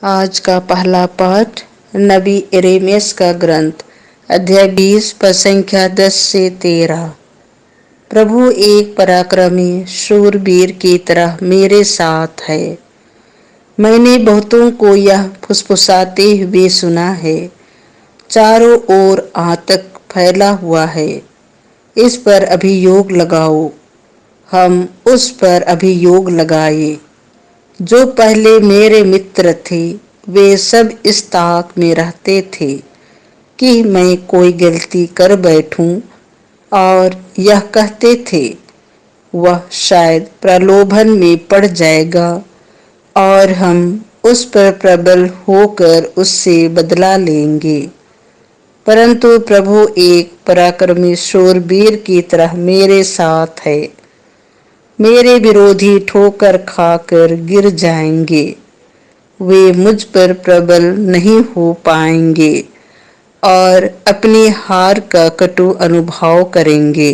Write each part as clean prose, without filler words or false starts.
आज का पहला पाठ नबी यिर्मयाह का ग्रंथ अध्याय 20 पद संख्या 10 से 13। प्रभु एक पराक्रमी शूरवीर की तरह मेरे साथ है। मैंने बहुतों को यह फुसफुसाते हुए सुना है, चारों ओर आतंक फैला हुआ है। इस पर अभियोग लगाओ। हम उस पर अभियोग लगाए। जो पहले मेरे मित्र थे वे सब इस ताक में रहते थे कि मैं कोई गलती कर बैठूं, और यह कहते थे वह शायद प्रलोभन में पड़ जाएगा और हम उस पर प्रबल होकर उससे बदला लेंगे। परंतु प्रभु एक पराक्रमी शूरवीर की तरह मेरे साथ है। मेरे विरोधी ठोकर खाकर गिर जाएंगे, वे मुझ पर प्रबल नहीं हो पाएंगे और अपनी हार का कटु अनुभव करेंगे।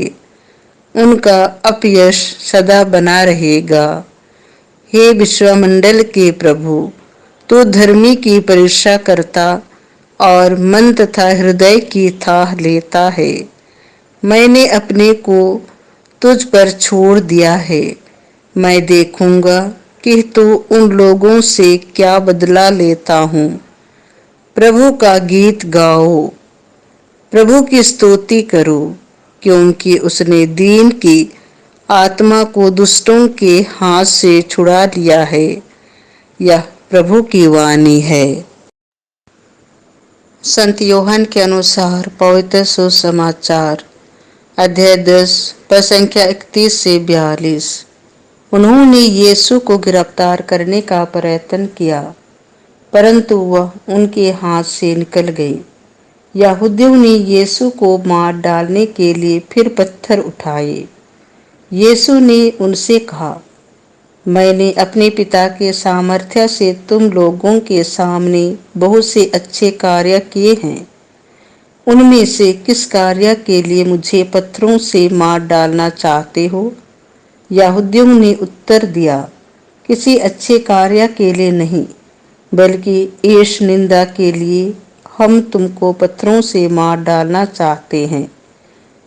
उनका अपयश सदा बना रहेगा। हे विश्वमंडल के प्रभु, तू धर्मी की परीक्षा करता और मन तथा हृदय की थाह लेता है। मैंने अपने को तुझ पर छोड़ दिया है। मैं देखूंगा कि तू उन लोगों से क्या बदला लेता हूँ। प्रभु का गीत गाओ, प्रभु की स्तुति करो, क्योंकि उसने दीन की आत्मा को दुष्टों के हाथ से छुड़ा लिया है। यह प्रभु की वाणी है। संत यूहन्ना के अनुसार पवित्र सुसमाचार अध्याय 10 पद संख्या 31 से 42। उन्होंने यीशु को गिरफ्तार करने का प्रयत्न किया, परंतु वह उनके हाथ से निकल गई। यहूदियों ने यीशु को मार डालने के लिए फिर पत्थर उठाए। यीशु ने उनसे कहा, मैंने अपने पिता के सामर्थ्य से तुम लोगों के सामने बहुत से अच्छे कार्य किए हैं। उनमें से किस कार्य के लिए मुझे पत्थरों से मार डालना चाहते हो? यहूदियों ने उत्तर दिया, किसी अच्छे कार्य के लिए नहीं, बल्कि ईश निंदा के लिए हम तुमको पत्थरों से मार डालना चाहते हैं,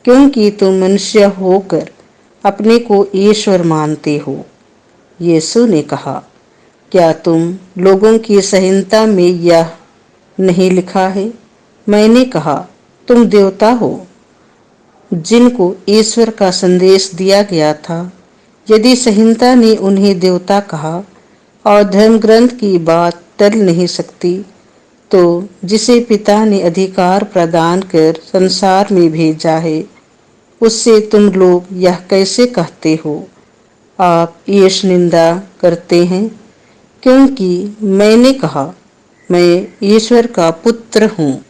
क्योंकि तुम मनुष्य होकर अपने को ईश्वर मानते हो। यीशु ने कहा, क्या तुम लोगों की संहिता में यह नहीं लिखा है? मैंने कहा, तुम देवता हो जिनको ईश्वर का संदेश दिया गया था। यदि संहिता ने उन्हें देवता कहा और धर्म ग्रंथ की बात टल नहीं सकती, तो जिसे पिता ने अधिकार प्रदान कर संसार में भेजा है, उससे तुम लोग यह कैसे कहते हो, आप ईश निंदा करते हैं? क्योंकि मैंने कहा, मैं ईश्वर का पुत्र हूँ।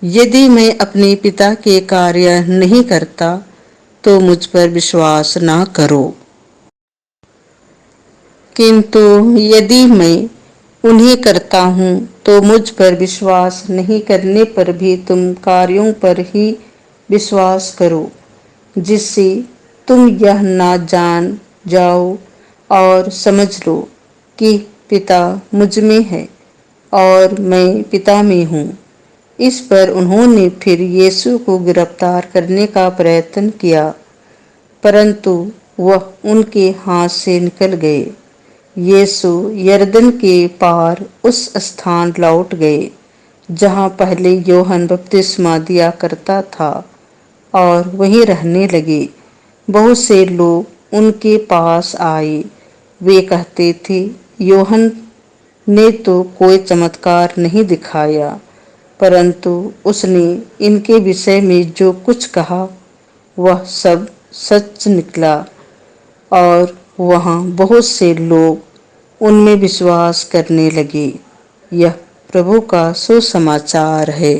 यदि मैं अपने पिता के कार्य नहीं करता तो मुझ पर विश्वास ना करो, किंतु यदि मैं उन्हें करता हूँ तो मुझ पर विश्वास नहीं करने पर भी तुम कार्यों पर ही विश्वास करो, जिससे तुम यह ना जान जाओ और समझ लो कि पिता मुझ में है और मैं पिता में हूँ। इस पर उन्होंने फिर यीशु को गिरफ्तार करने का प्रयत्न किया, परंतु वह उनके हाथ से निकल गए। यीशु यरदन के पार उस स्थान लौट गए जहाँ पहले यूहन्ना बपतिस्मा दिया करता था और वहीं रहने लगे। बहुत से लोग उनके पास आए। वे कहते थे, यूहन्ना ने तो कोई चमत्कार नहीं दिखाया, परंतु उसने इनके विषय में जो कुछ कहा वह सब सच निकला, और वहाँ बहुत से लोग उनमें विश्वास करने लगे। यह प्रभु का सुसमाचार है।